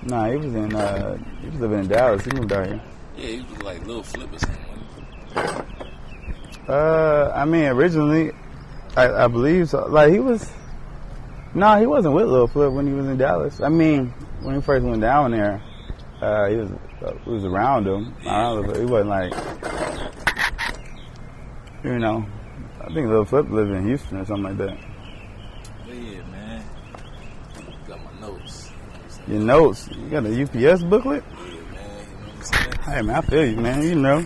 Nah, he was living in Dallas. He moved out here. Yeah, he was like Lil Flip or something. I mean, originally, I believe so. Like, he wasn't with Lil Flip when he was in Dallas. I mean, when he first went down there, he was around him. I don't know, but he wasn't like, you know, I think Lil Flip lived in Houston or something like that. Yeah, man. Got my notes. Your notes? You got a UPS booklet? Yeah, man. You know what I'm saying? Hey, man, I feel you, man. You know.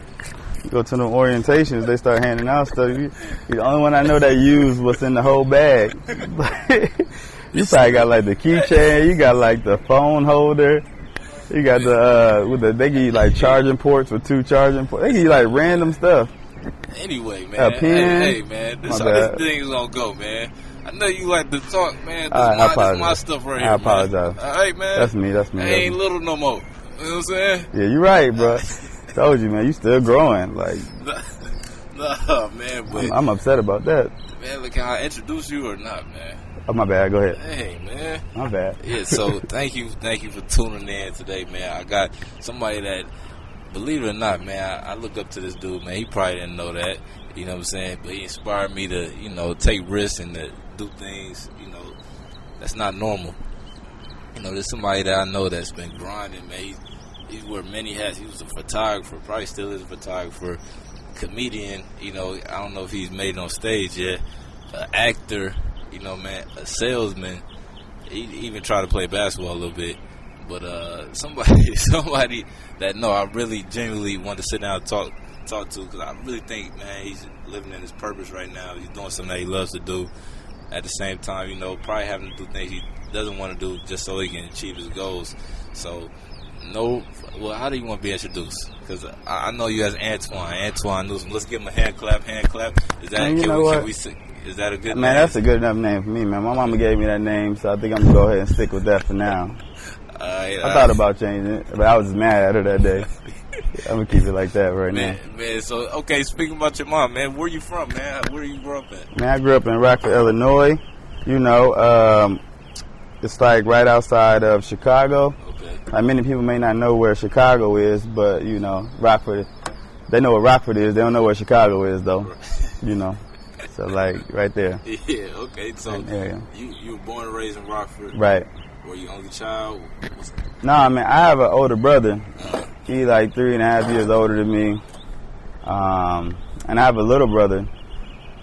You go to the orientations, they start handing out stuff. You're the only one I know that used what's in the whole bag. You probably got like the keychain, you got like the phone holder, you got they give you like charging ports with 2 charging ports. They give you like random stuff. Anyway, man. A pen. Hey, man. This how this thing's gonna go, man. I know you like to talk, man. This is my stuff right here, I apologize. Man. All right, man. That's me. I ain't little no more. You know what I'm saying? Yeah, you're right, bro. Told you, man. You still growing. Like, nah, man. But I'm upset about that. Man, look, can I introduce you or not, man? Oh, my bad. Go ahead. Hey, man. My bad. Yeah. So thank you for tuning in today, man. I got somebody that, believe it or not, man, I look up to this dude, man. He probably didn't know that. You know what I'm saying? But he inspired me to, you know, take risks and to do things, you know, that's not normal. You know, there's somebody that I know that's been grinding, man. He's wearing many hats. He was a photographer, probably still is a photographer, comedian. You know, I don't know if he's made it on stage yet. An actor, you know, man, a salesman. He even tried to play basketball a little bit. But somebody that I really genuinely want to sit down and talk to, because I really think, man, he's living in his purpose right now. He's doing something that he loves to do. At the same time, you know, probably having to do things he doesn't want to do just so he can achieve his goals. So, how do you want to be introduced? Because I know you as Antwyan Newsom. Let's give him a hand clap. Is that is that a good name? Man, that's a good enough name for me, man. My mama gave me that name, so I think I'm going to go ahead and stick with that for now. I thought about changing it, but I was just mad at her that day. I'm going to keep it like that right now. Man, so, okay, speaking about your mom, man, where you from, man? Where you grew up at? Man, I grew up in Rockford, Illinois. You know, it's like right outside of Chicago. Okay. Like many people may not know where Chicago is, but, you know, Rockford, they know what Rockford is. They don't know where Chicago is, though. You know. So, like, right there. Yeah, okay. So, you were born and raised in Rockford. Right. Were you only child? Nah, man, I have an older brother. He's like 3.5 years older than me. And I have a little brother.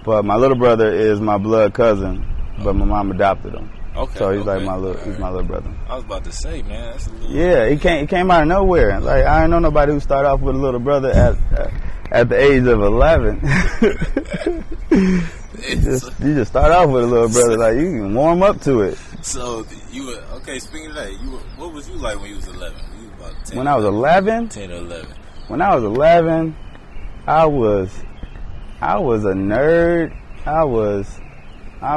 But my little brother is my blood cousin. But my mom adopted him. Okay. So he's like my little brother. I was about to say, man, that's a little... Yeah, he came out of nowhere. Like, I don't know nobody who started off with a little brother at the age of 11. You just start off with a little brother, like you can warm up to it. So you were okay. Speaking of that, what was you like when you was 11? You was about 10. When I was 11, 10 or 11. When I was 11, I was a nerd. I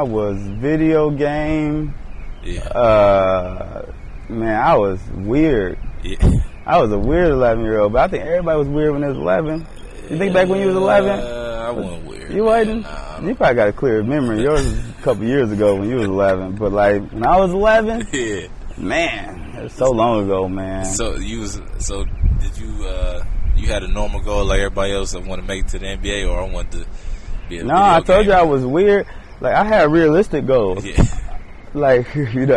was video game. Yeah. Man, I was weird. Yeah. I was a weird 11-year-old, but I think everybody was weird when they was 11. You think back when you was 11? I wasn't weird. You wasn't? Nah, you probably got a clear memory. Yours was a couple years ago when you was 11. But, like, when I was 11, yeah, man, it was so long ago, man. So did you you had a normal goal like everybody else? I want to make it to the NBA, or I want to be a No, I told you I was weird. Like, I had realistic goals. Yeah. Like, you know,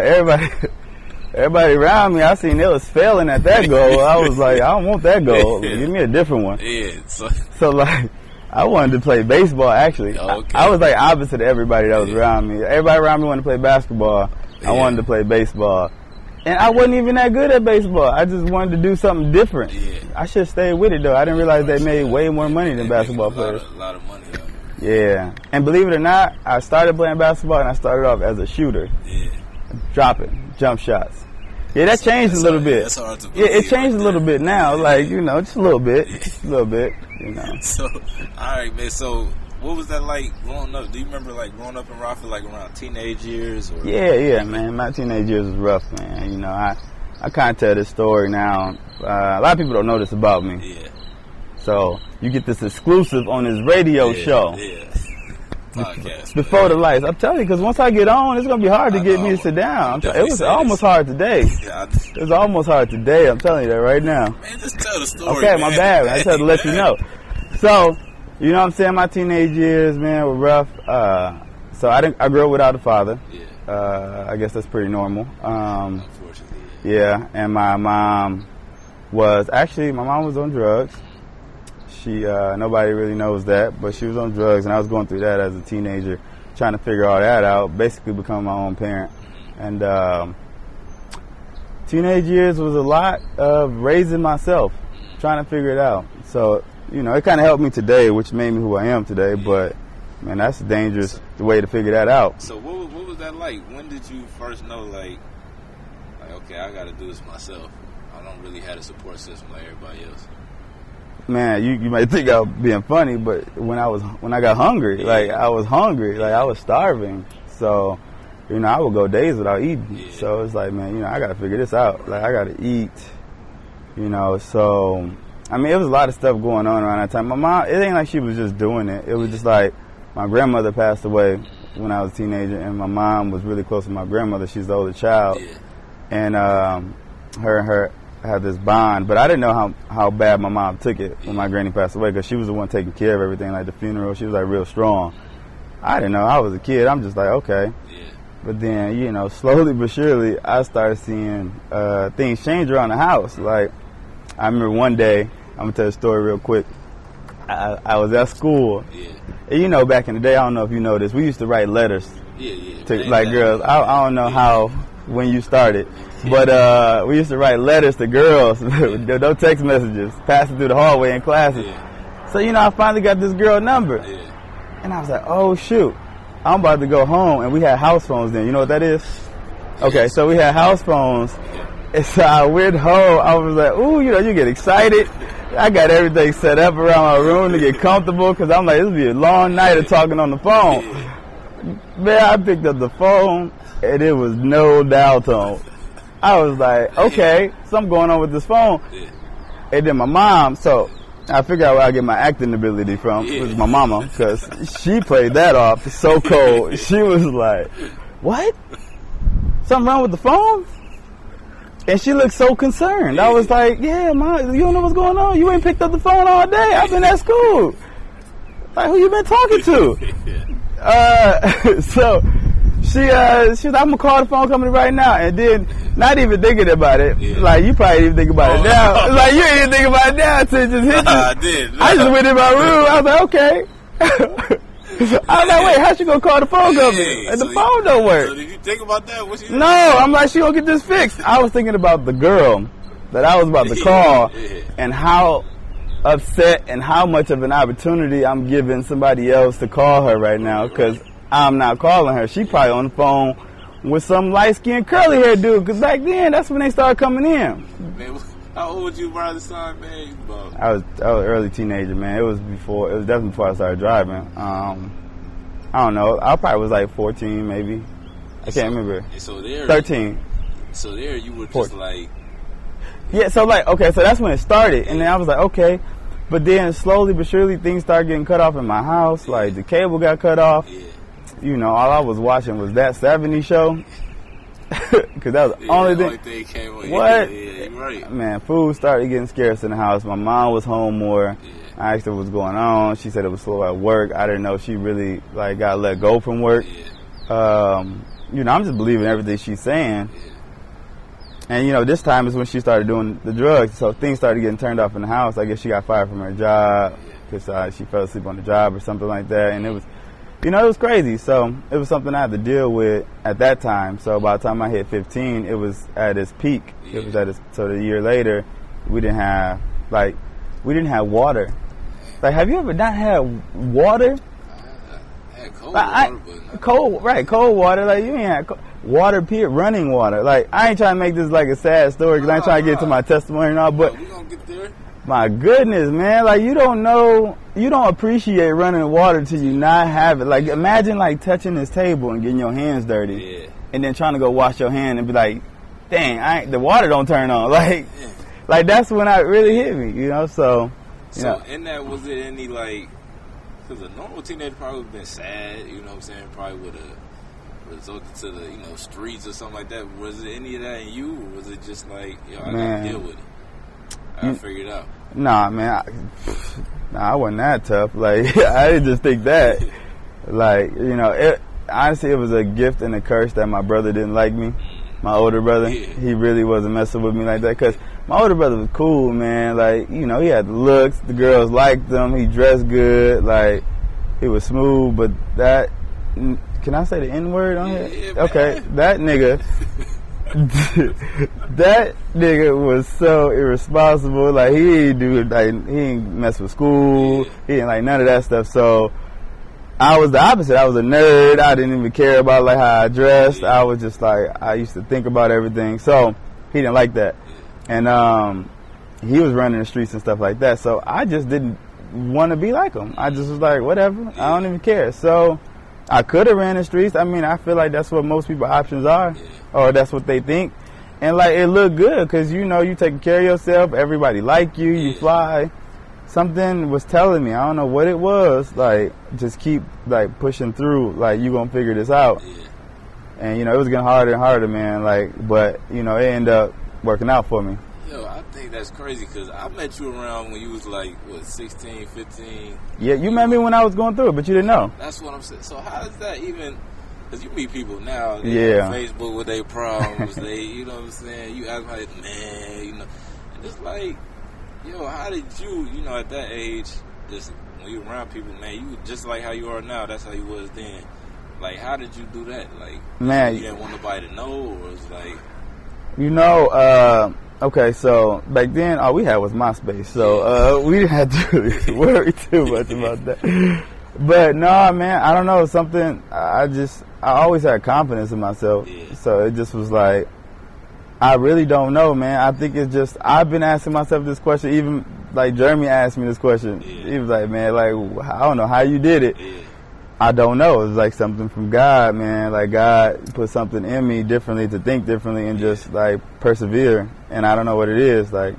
everybody around me, I seen they was failing at that goal. I was like, I don't want that goal. Give me a different one. Yeah. So like, I wanted to play baseball, actually. Okay. I was like opposite of everybody that was around me. Everybody around me wanted to play basketball. I wanted to play baseball. And I wasn't even that good at baseball. I just wanted to do something different. Yeah. I should stay with it, though. I didn't realize they made way more money than basketball players. A lot of money, though. Yeah. And believe it or not, I started playing basketball, and I started off as a shooter. Yeah. Dropping jump shots. Yeah, that changed a little bit. That's hard to believe. Yeah, it changed a little bit now. Like, you know, just a little bit. Just a little bit, you know. So, all right, man. So, what was that like growing up? Do you remember, like, growing up in Rockford, like, around teenage years? Or? Yeah, man. My teenage years was rough, man. You know, I kind of tell this story now. A lot of people don't know this about me. Yeah. So, you get this exclusive on this radio show. Yeah. podcast. Before the lights. I'm telling you, because once I get on, it's going to be hard to get me to sit down. It was almost hard today. Yeah, It was almost hard today. I'm telling you that right now. man, just tell the story. Okay, man. my bad. I just had to let you know. So, you know what I'm saying? My teenage years, man, were rough. So I grew up without a father. Yeah. I guess that's pretty normal. Unfortunately. Yeah, and my mom was on drugs. She nobody really knows that, but she was on drugs, and I was going through that as a teenager, trying to figure all that out. Basically, become my own parent, and teenage years was a lot of raising myself, trying to figure it out. So you know, it kind of helped me today, which made me who I am today. But man, that's a dangerous way to figure that out. So what was that like? When did you first know, like okay, I got to do this myself? I don't really have a support system like everybody else. Man, you might think I was being funny, but when I got hungry, I was hungry, I was starving. So, you know, I would go days without eating. Yeah. So it's like, man, you know, I got to figure this out. I got to eat, you know. So, I mean, it was a lot of stuff going on around that time. My mom, it ain't like she was just doing it. It was just like my grandmother passed away when I was a teenager, and my mom was really close to my grandmother. She's the older child. Yeah. And her and her had this bond, but I didn't know how bad my mom took it when my granny passed away, because she was the one taking care of everything, like the funeral. She was like real strong. I didn't know. I was a kid. I'm just like, okay. Yeah. But then, you know, slowly but surely, I started seeing things change around the house. Like, I remember one day, I'm gonna tell the story real quick. I was at school. Yeah. And you know, back in the day, I don't know if you know this, we used to write letters to like girls. I don't know how when you started. But we used to write letters to girls, no text messages, passing through the hallway in classes. Yeah. So, you know, I finally got this girl number. Yeah. And I was like, oh, shoot. I'm about to go home. And we had house phones then. You know what that is? Okay, so we had house phones. And so I went home. I was like, ooh, you know, you get excited. I got everything set up around my room to get comfortable, because I'm like, this will be a long night of talking on the phone. Man, I picked up the phone, and it was no dial tone. I was like, okay, something going on with this phone. Yeah. And then my mom, so I figured out where I get my acting ability from, was my mama, because she played that off so cold. She was like, what? Something wrong with the phone? And she looked so concerned. I was like, yeah, Mom, you don't know what's going on? You ain't picked up the phone all day. I've been at school. Like, who you been talking to? So she was like, I'm going to call the phone company right now. And then, not even thinking about it, like, you probably didn't think about it now. Like, you didn't even think about it now until it just hit you. I did. I just went in my room. I was like, okay. I was like, wait, how's she going to call the phone company? And the phone don't work. So did you think about that? No, I'm like, she going to get this fixed. I was thinking about the girl that I was about to call and how upset and how much of an opportunity I'm giving somebody else to call her right now, because I'm not calling her. She probably on the phone with some light-skinned, curly-haired dude, because back then, that's when they started coming in. Man, how old was you by the time, man? I was early teenager, man. It was definitely before I started driving. I don't know. I probably was like 14, maybe. I can't remember. So there, 13. So there you were just 14. like... Yeah, so like, okay, so that's when it started. And then I was like, okay. But then slowly but surely things started getting cut off in my house. Like, the cable got cut off. Yeah. You know, all I was watching was That 70s Show. Because that was the only thing. Came on. What? Yeah, you're right. Man, food started getting scarce in the house. My mom was home more. Yeah. I asked her what's going on. She said it was slow at work. I didn't know she really, like, got let go from work. Yeah. You know, I'm just believing everything she's saying. Yeah. And, you know, this time is when she started doing the drugs. So things started getting turned off in the house. I guess she got fired from her job because she fell asleep on the job or something like that. And it was, you know, it was crazy. So it was something I had to deal with at that time. So by the time I hit 15, it was at its peak. Yeah. It was at its, so a year later, we didn't have water. Like, have you ever not had water? I had cold Like, water, cold water. Like, you ain't had water, running water. Like, I ain't trying to make this like a sad story, because I ain't trying to get to my testimony and all, but we gonna get there. My goodness, man. Like, you don't appreciate running water till you not have it. Like, imagine, like, touching this table and getting your hands dirty. Yeah. And then trying to go wash your hand and be like, dang, the water don't turn on. Like that's when it really hit me, you know, so. So, in that, was it any, like, because a normal teenager probably would have been sad, you know what I'm saying? Probably would have resulted to the, streets or something like that. Was it any of that in you, or was it just like, I gotta deal with it? I figured it out. Nah, man. I wasn't that tough. Like, I didn't just think that. Like, honestly, it was a gift and a curse that my brother didn't like me. My older brother, he really wasn't messing with me like that. Because my older brother was cool, man. Like, he had the looks. The girls liked him. He dressed good. Like, he was smooth. But that, can I say the N-word on here? Yeah, okay, that nigga. That nigga was so irresponsible. Like, he ain't mess with school. He didn't like none of that stuff. So I was the opposite. I was a nerd. I didn't even care about like how I dressed. I was just like, I used to think about everything. So he didn't like that. And he was running the streets and stuff like that. So I just didn't want to be like him. I just was like, whatever. I don't even care. So I could have ran the streets. I mean, I feel like that's what most people's options are, or that's what they think. And like, it looked good because you taking care of yourself. Everybody like you. You fly. Something was telling me, I don't know what it was. Like, just keep like pushing through. Like, you gonna figure this out. And it was getting harder and harder, man. Like, but it ended up working out for me. Yo, I think that's crazy because I met you around when you was like, 16, 15? Yeah, you met me when I was going through it, but you didn't know. That's what I'm saying. So how does that even, because you meet people now, they on Facebook with their problems, they, you know what I'm saying, you ask like, man, and it's like, yo, how did you, at that age, just when you around people, man, you just like how you are now, that's how you was then. Like, how did you do that? Like, man, you didn't want nobody to know, or it was like, okay, so back then all we had was MySpace, so we didn't have to really worry too much about that. But no, man, I don't know, something, I always had confidence in myself, so it just was like, I really don't know, man. I think it's just, I've been asking myself this question, even like Jeremy asked me this question. He was like, man, like, I don't know how you did it. I don't know. It's like something from God, man. Like, God put something in me differently to think differently and just like persevere. And I don't know what it is. Like,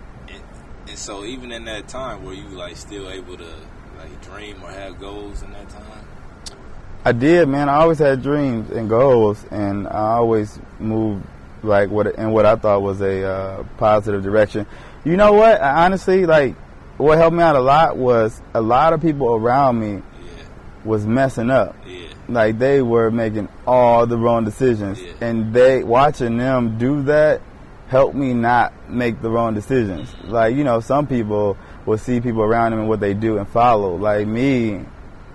and so even in that time, were you like still able to like dream or have goals in that time? I did, man. I always had dreams and goals, and I always moved like what I thought was a positive direction. You know what? Honestly, like, what helped me out a lot was a lot of people around me was messing up. Like, they were making all the wrong decisions, and watching them do that helped me not make the wrong decisions. Like, some people will see people around them and what they do and follow. Like me,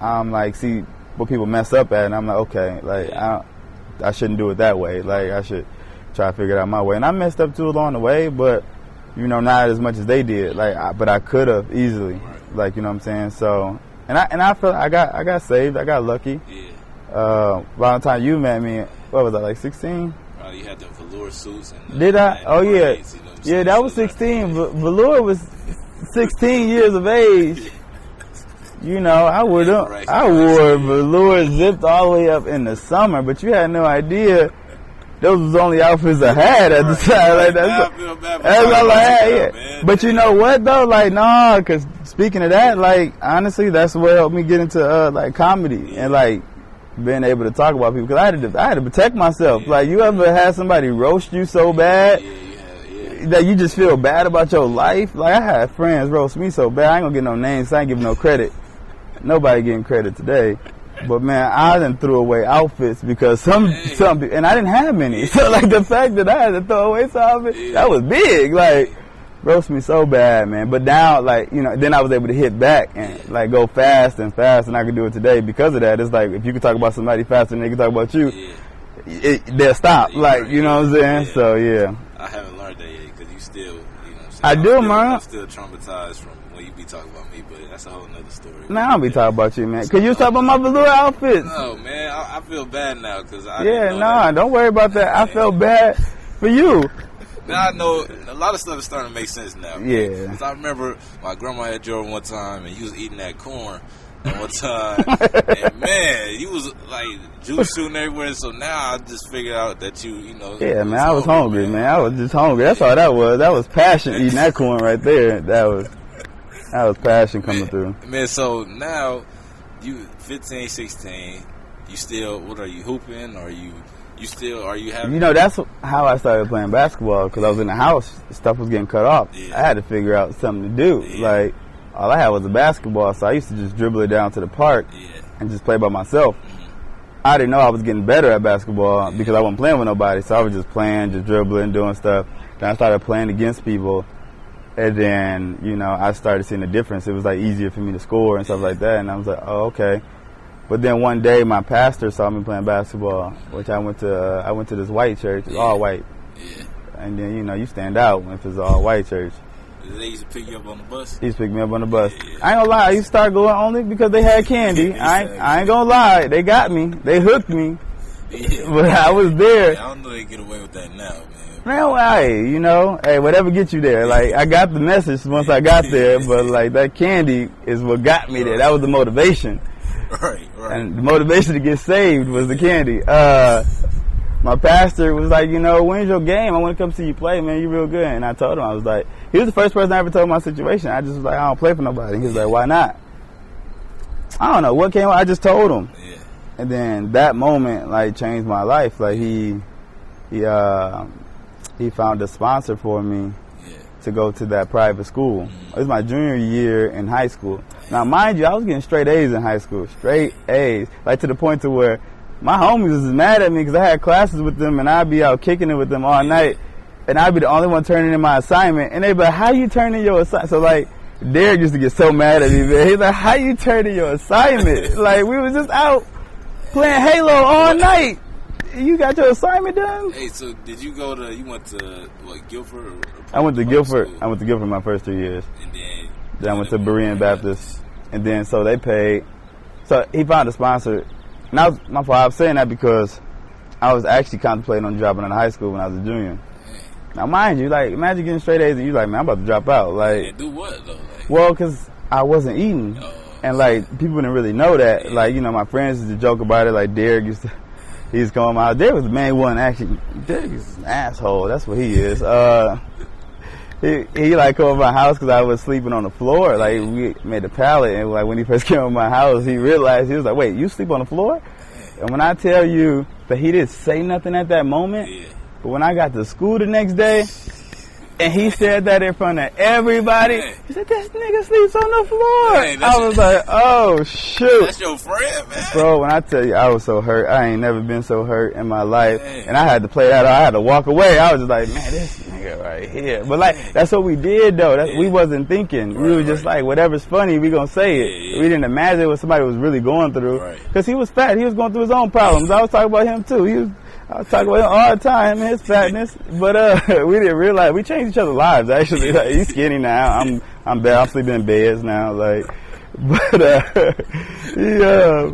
I'm like, see what people mess up at, and I'm like, okay, like, I shouldn't do it that way. Like, I should try to figure it out my way. And I messed up too along the way, but not as much as they did. Like, but I could have easily. Like, you know what I'm saying? So, and I feel like I got saved. I got lucky. By the time you met me, what was I, like 16? You had the velour suits. And did I? Oh yeah, yeah. That was 16. Velour was 16 years of age. I wore velour zipped all the way up in the summer, but you had no idea. Those was the only outfits I had at the time. Like, that's all I had. Yeah. But you know what though? Like, nah, because speaking of that, like, honestly, that's what helped me get into like comedy and like being able to talk about people. Because I had to protect myself. Like, you ever had somebody roast you so bad that you just feel bad about your life? Like, I had friends roast me so bad. I ain't gonna get no names. So I ain't giving no credit. Nobody getting credit today. But man, I done threw away outfits because some people, and I didn't have many. So like, the fact that I had to throw away some outfits, that was big. Like, roast me so bad, man. But now, like, then I was able to hit back and like go fast, and I could do it today because of that. It's like, if you could talk about somebody faster than they can talk about you, they'll stop. Like, you know what I'm saying? So yeah. I haven't learned that yet because you still, I do, man. I'm still traumatized from when you be talking about me, but that's a whole nother story. Man, I don't be talking about you, man. Because you was talking about my velour outfits. No, man. I feel bad now because I don't worry about that. I felt bad for you. Now I know a lot of stuff is starting to make sense now. Yeah. Because I remember my grandma had Jordan one time, and you was eating that corn at one time. And man, you was like juice shooting everywhere. So now I just figured out that you Yeah, man, I was hungry, man. I was just hungry. That's all that was. That was passion eating that corn right there. That was passion coming through. Man, so now you 15, 16. You still, what are you, hooping? Are you having... You know, that's how I started playing basketball, because I was in the house. Stuff was getting cut off. Yeah. I had to figure out something to do. Yeah. Like, all I had was a basketball, so I used to just dribble it down to the park and just play by myself. I didn't know I was getting better at basketball because I wasn't playing with nobody, so I was just playing, just dribbling, doing stuff. Then I started playing against people, and then, you know, I started seeing the difference. It was, like, easier for me to score and stuff like that, and I was like, oh, okay. But then one day, my pastor saw me playing basketball, which I went to this white church. It's all white. Yeah. And then, you know, you stand out if it's all white church. They used to pick you up on the bus? He used to pick me up on the bus. Yeah. I ain't gonna lie, I used to start going only because they had candy. I ain't gonna lie, they got me. They hooked me. Yeah. But I was there. Yeah, I don't know they get away with that now, man. Man, well, you know, hey, whatever gets you there. Like, I got the message once I got there, but, like, that candy is what got me there. That was the motivation. Right. And the motivation to get saved was the candy. My pastor was like, you know, when's your game? I want to come see you play, man. You real good. And I told him, I was like, he was the first person I ever told my situation. I just was like, I don't play for nobody. He was like, why not? I don't know what came. I just told him. Yeah. And then that moment, like, changed my life. Like, he found a sponsor for me to go to that private school. Mm-hmm. It was my junior year in high school. Now, mind you, I was getting straight A's in high school. Straight A's. Like, to the point to where my homies was mad at me because I had classes with them and I'd be out kicking it with them all night. And I'd be the only one turning in my assignment. And they'd be like, how you turning your assignment? So, like, Derek used to get so mad at me, man. He's like, how you turning your assignment? Like, we was just out playing Halo all night. You got your assignment done? Hey, so did you you went to, what, Guilford? Or I went to Guilford. School? I went to Guilford my first 3 years. And then I went to Berean Baptist. And then, so they paid. So he found a sponsor. And my fault. I was saying that because I was actually contemplating on dropping out of high school when I was a junior. Now, mind you, like, imagine getting straight A's and you like, man, I'm about to drop out. Like, yeah, do what, though? Like, well, because I wasn't eating. And, like, people didn't really know that. Yeah. Like, you know, my friends used to joke about it. Like, Derek used to come to my house. Derek was the main one, actually. Derek is an asshole. That's what he is. He like, come to my house because I was sleeping on the floor. Like, we made a pallet. And, like, when he first came to my house, he realized, he was like, wait, you sleep on the floor? And when I tell you that he didn't say nothing at that moment, but when I got to school the next day, and he said that in front of everybody, he said, this nigga sleeps on the floor. Man, I was like, oh, shoot. That's your friend, man. Bro, when I tell you, I was so hurt. I ain't never been so hurt in my life. Man. And I had to play that. I had to walk away. I was just like, man, this nigga right here. But, like, that's what we did, though. We wasn't thinking. We were just like, whatever's funny, we gonna say it. We didn't imagine what somebody was really going through. Because he was fat. He was going through his own problems. I was talking about him, too. I was talking about him all the time, his fatness, but we didn't realize we changed each other's lives. Actually, like, he's skinny now. I'm bad. I'm sleeping in beds now. Like, but you know,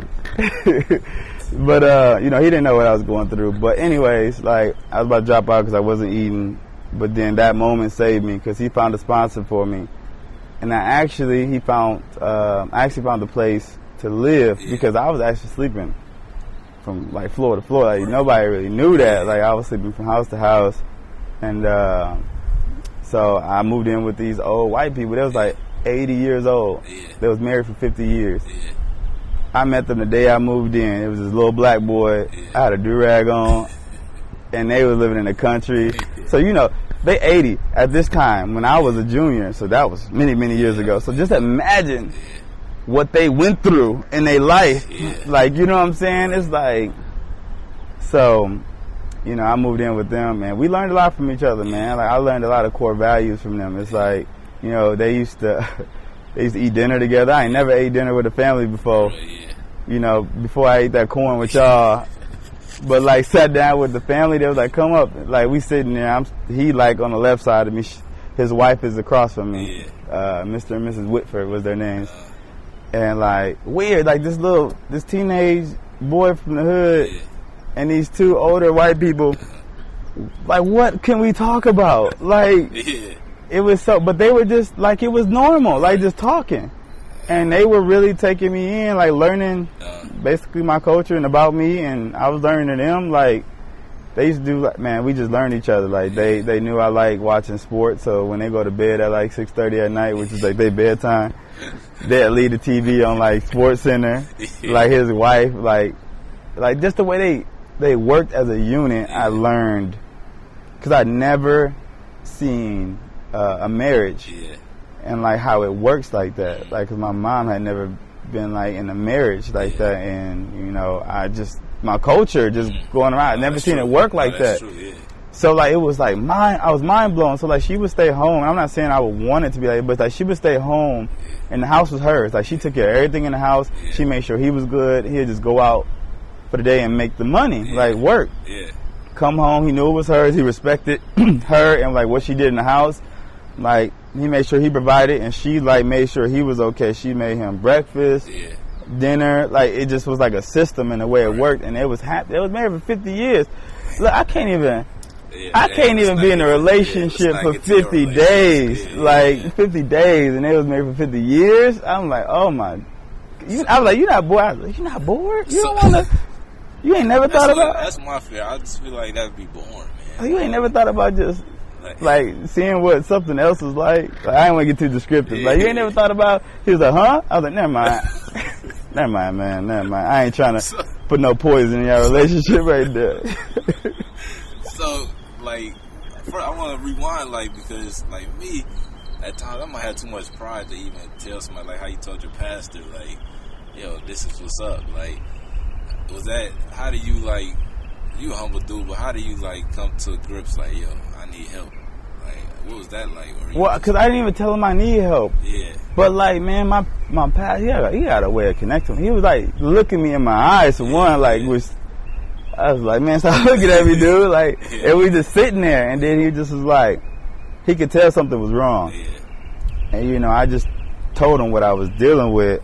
he didn't know what I was going through. But anyways, like, I was about to drop out because I wasn't eating. But then that moment saved me because he found a sponsor for me, and I actually found a place to live because I was actually sleeping from, like, floor to floor. Like, nobody really knew that. Like, I was sleeping from house to house. And so I moved in with these old white people. They was like 80 years old. They was married for 50 years. I met them the day I moved in. It was this little black boy. I had a do-rag on. And they were living in the country. So, you know, they 80 at this time when I was a junior. So that was many, many years ago. So just imagine what they went through in their life. Like, you know what I'm saying? It's like, so, you know, I moved in with them, and we learned a lot from each other, man. Like, I learned a lot of core values from them. It's like, you know, they used to eat dinner together. I ain't never ate dinner with a family before. You know, before I ate that corn with y'all. But, like, sat down with the family, they was like, come up. Like, we sitting there. He, like, on the left side of me. His wife is across from me. Mr. and Mrs. Whitford was their names. And, like, weird, like, this teenage boy from the hood and these two older white people, like, what can we talk about? Like, it was so, but they were just, like, it was normal, like, just talking. And they were really taking me in, like, learning basically my culture and about me, and I was learning to them, like, they used to do like, man, we just learned each other. Like they knew I like watching sports, so when they go to bed at like 6:30 at night, which is like their bedtime, they'd leave the TV on like Sports Center. Like his wife, like just the way they worked as a unit, I learned, because I'd never seen a marriage and like how it works like that. Like, cause my mom had never been like in a marriage like that, and you know, my culture just going around, I'd never seen it work like that. True, so like it was like I was mind blown. So like she would stay home, and I'm not saying I would want it to be like, but like she would stay home and the house was hers. Like she took care of everything in the house. She made sure he was good. He'd just go out for the day and make the money, like work. Come home, he knew it was hers. He respected her and like what she did in the house. Like he made sure he provided, and she like made sure he was okay. She made him breakfast, dinner. Like it just was like a system in the way it worked, and it was happy. It was married for 50 years. Look, I can't even be in a relationship for 50 days. Like 50 days, and they was married for 50 years. I'm like, oh my. I was like, you're not bored. I was like, you're not bored? You don't want to. You ain't never thought about. That's my fear. I just feel like that'd be boring, man. You ain't never thought about just like seeing what something else was like. I ain't want to get too descriptive. Like you ain't never thought about. He was like, huh? I was like, never mind. Never mind, man. Never mind. I ain't trying to put no poison in your relationship right there. So, like, first I want to rewind, like, because, like, me, at times, I might have too much pride to even tell somebody, like, how you told your pastor, like, yo, this is what's up. Like, was that, how do you, like, you a humble dude, but how do you, like, come to grips, like, yo, I need help? Like, what was that like? Well, because I didn't even tell him I need help. Yeah. But, like, man, my pastor, he got a way of connecting. He was, like, looking me in my eyes, for one, like, I was like, man, stop looking at me, dude. Like, and we just sitting there, and then he just was like, he could tell something was wrong. And, you know, I just told him what I was dealing with,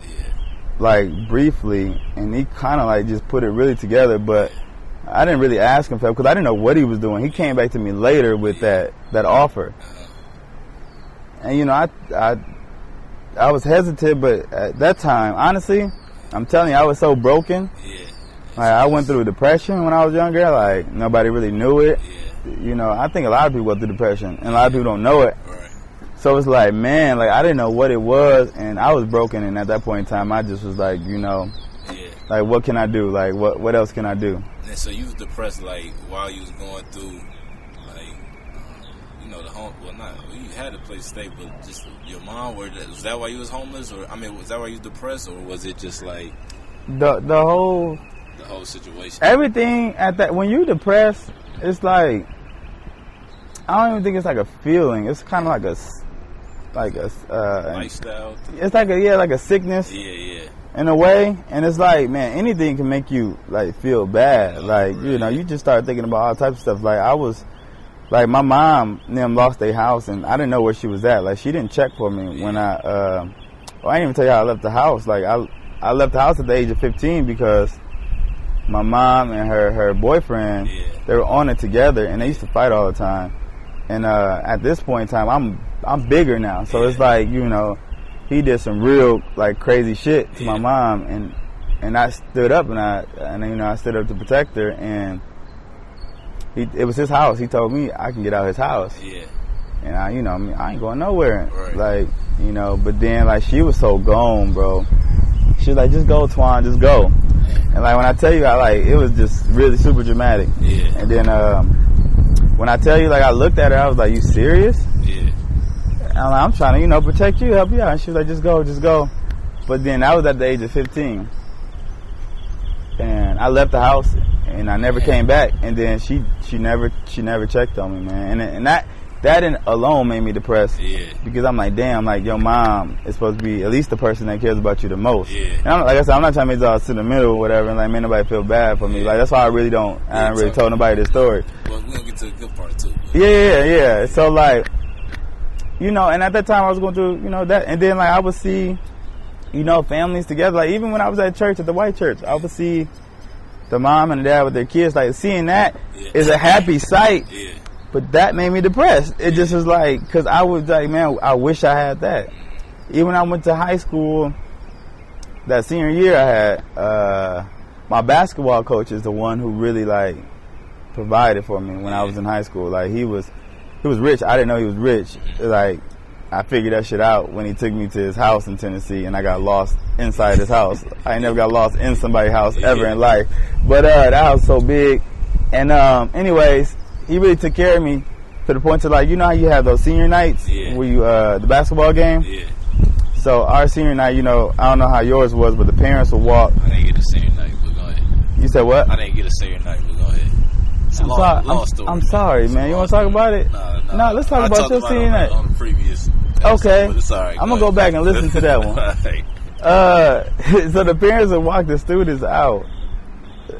like, briefly, and he kind of, like, just put it really together, but I didn't really ask him for help because I didn't know what he was doing. He came back to me later with that offer. And, you know, I was hesitant, but at that time, honestly, I'm telling you, I was so broken. Like, I went through depression when I was younger. Like, nobody really knew it. You know, I think a lot of people go through depression, and a lot of people don't know it. So it's like, man, like, I didn't know what it was, and I was broken, and at that point in time, I just was like, you know, like, what can I do? Like, what else can I do? And so you was depressed, like, while you was going through, like, you know, the home, you had a place to stay, but just your mom, was that why you was homeless? Or, I mean, was that why you was depressed, or was it just, like... The whole situation. Everything at that, when you're depressed, it's like, I don't even think it's like a feeling. It's kind of like a lifestyle. It's like a sickness. In a way, and it's like, man, anything can make you like feel bad. Like, you know, you just start thinking about all types of stuff. Like, I was, like, my mom and them lost their house, and I didn't know where she was at. Like, she didn't check for me when I didn't even tell you how I left the house. Like, I left the house at the age of 15 because my mom and her boyfriend, they were on it together, and they used to fight all the time. And at this point in time, I'm bigger now, so it's like, you know, he did some real like crazy shit to my mom, and I stood up, and you know, I stood up to protect her, and it was his house. He told me I can get out his house, and I ain't going nowhere, like, you know. But then, like, she was so gone, bro. She was like, just go, Twan, just go. And like, when I tell you, it was just really super dramatic. And then when I tell you, like, I looked at her, I was like, you serious? I'm trying to, you know, protect you, help you out. And she was like, just go. But then I was at the age of 15. And I left the house, and I never came back. And then she never checked on me, man. And that alone made me depressed. Because I'm like, damn, like, your mom is supposed to be at least the person that cares about you the most. And like I said, I'm not trying to make it all sit in the middle or whatever, and like, make nobody feel bad for me. Like, that's why I haven't really told nobody this story. Well, we're gonna get to the good part too. Yeah. So, like, you know, and at that time I was going through, you know, that, and then, like, I would see, you know, families together. Like, even when I was at church, at the white church, I would see the mom and the dad with their kids. Like, seeing that is a happy sight. But that made me depressed. It just was like, because I was like, man, I wish I had that. Even when I went to high school, that senior year I had, my basketball coach is the one who really, like, provided for me when I was in high school. Like he was rich. I didn't know he was rich. Like I figured that shit out when he took me to his house in Tennessee, and I got lost inside his house. I ain't never got lost in somebody's house ever in life. But that house was so big. And anyways, he really took care of me to the point to, like, you know how you have those senior nights where you the basketball game? Yeah. So our senior night, you know, I don't know how yours was, but the parents would walk. I didn't get a senior night, but go ahead. You said what? I didn't get a senior night, but go ahead. It's a long story. I'm sorry, man. You want to talk about it? No, let's talk about your senior night. On the previous okay. But it's all right. I'm going to go back and listen to that one. So the parents would walk the students out,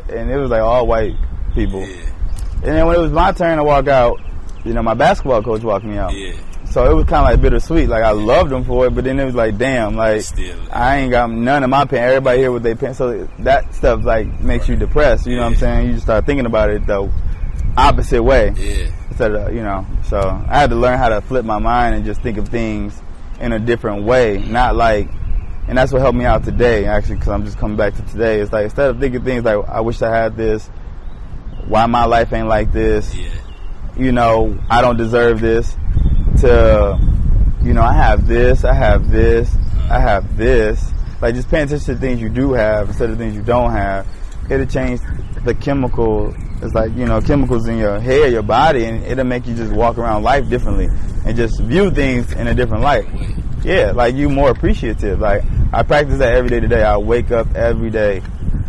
and it was like all white people. Yeah. And then when it was my turn to walk out, you know, my basketball coach walked me out. Yeah. So it was kind of like bittersweet. Like, I loved them for it, but then it was like, damn, like, I ain't got none of my parents. Everybody here with their parents. So that stuff, like, makes you depressed. You know what I'm saying? You just start thinking about it the opposite way. Yeah. Instead of, you know. So I had to learn how to flip my mind and just think of things in a different way. Not like, and that's what helped me out today, actually, because I'm just coming back to today. It's like, instead of thinking things like, I wish I had this, why my life ain't like this, you know, I don't deserve this, to, you know, I have this, I have this, I have this. Like, just paying attention to things you do have instead of things you don't have. It'll change the chemical. It's like, you know, chemicals in your hair, your body, and it'll make you just walk around life differently and just view things in a different light. Yeah, like, you more appreciative. Like, I practice that every day today. I wake up every day.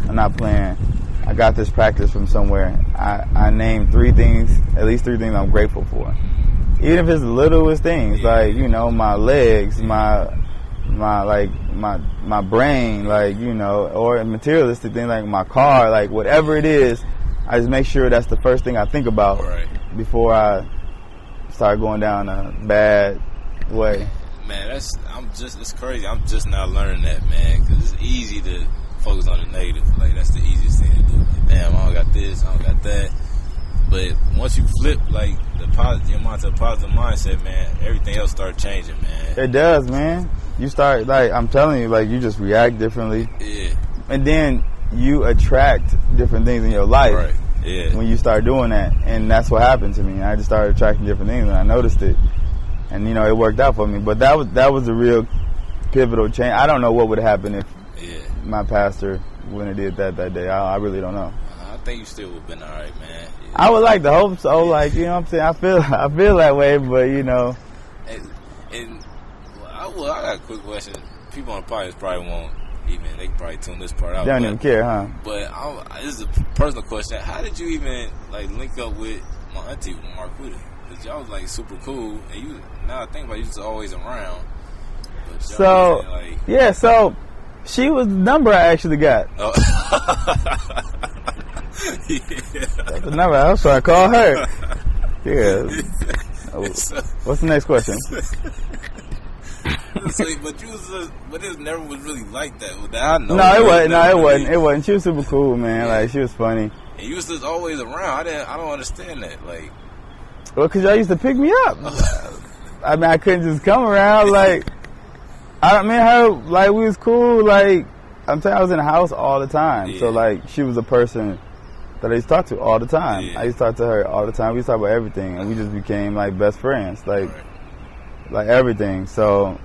I'm not playing. I got this practice from somewhere. I named at least three things I'm grateful for. Even if it's the littlest things, like, you know, my legs, my brain, like, you know, or materialistic things like my car, like, whatever it is, I just make sure that's the first thing I think about before I start going down a bad way. Man, it's crazy. I'm just now learning that, man, because it's easy to focus on the negative. Like, that's the easiest thing to do. Like, damn, I don't got this, I don't got that. But once you flip, like, your mind to a positive mindset, man, everything else starts changing, man. It does, man. You start, like, I'm telling you, like, you just react differently. Yeah. And then you attract different things in your life. Right. Yeah. When you start doing that. And that's what happened to me. I just started attracting different things, and I noticed it. And, you know, it worked out for me. But that was a real pivotal change. I don't know what would have happened if my pastor wouldn't have did that day. I really don't know. I think you still would have been all right, man. I would like to hope so. Like, you know what I'm saying? I feel that way, but, you know. I got a quick question. People on the podcast probably won't even, they can probably tune this part out. They don't even care, huh? But this is a personal question. How did you even, like, link up with my auntie, Marquita? Because y'all was, like, super cool. And now I think about it, you was always around. So, so she was the number I actually got. Oh. That's the number. I was trying to call her. Yeah. What's the next question? But it never was really like that. I know. No, it wasn't. She was super cool, man. Like, she was funny. And you was just always around. I don't understand that. Like, well, because y'all used to pick me up. I mean, I couldn't just come around. Like, her, like, we was cool. Like, I'm telling you, I was in the house all the time. Yeah. So, like, she was a person that I used to talk to all the time. Yeah. I used to talk to her all the time. We used to talk about everything, and we just became, like, best friends. Like, like everything. So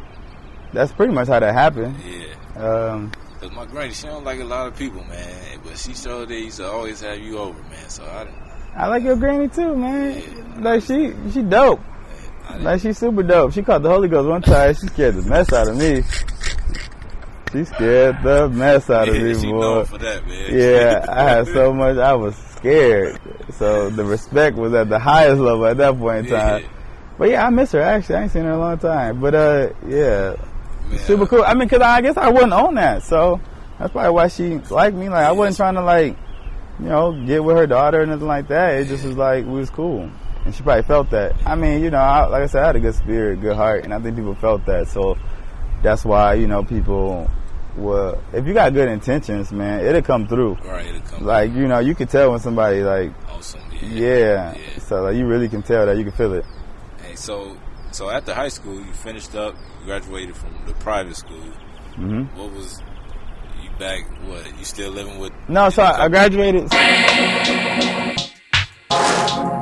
that's pretty much how that happened. Yeah. Cause my granny, she don't like a lot of people, man. But she showed they used to always have you over, man. So I like your granny too, man. Yeah. Like, she dope. Like, she's super dope. She caught the Holy Ghost one time. She scared the mess out of me. She scared the mess out of me, she boy. Known for that, man. Yeah, I had so much. I was scared. So the respect was at the highest level at that point in time. Yeah. But yeah, I miss her, actually. I ain't seen her in a long time. But yeah, man, super cool. I mean, because I guess I wasn't on that. So that's probably why she liked me. Like, I wasn't trying to, like, you know, get with her daughter or nothing like that. It just was like, we was cool. And she probably felt that. I mean, you know, like I said, I had a good spirit, good heart. And I think people felt that. So that's why, you know, people will, if you got good intentions, man, it'll come through. Right, it'll come like, you know, you can tell when somebody, like, awesome. Yeah. So, like, you really can tell that. You can feel it. So after high school, you finished up, you graduated from the private school. Mm-hmm. What was you back? What, you still living with? No, so I graduated. Peace.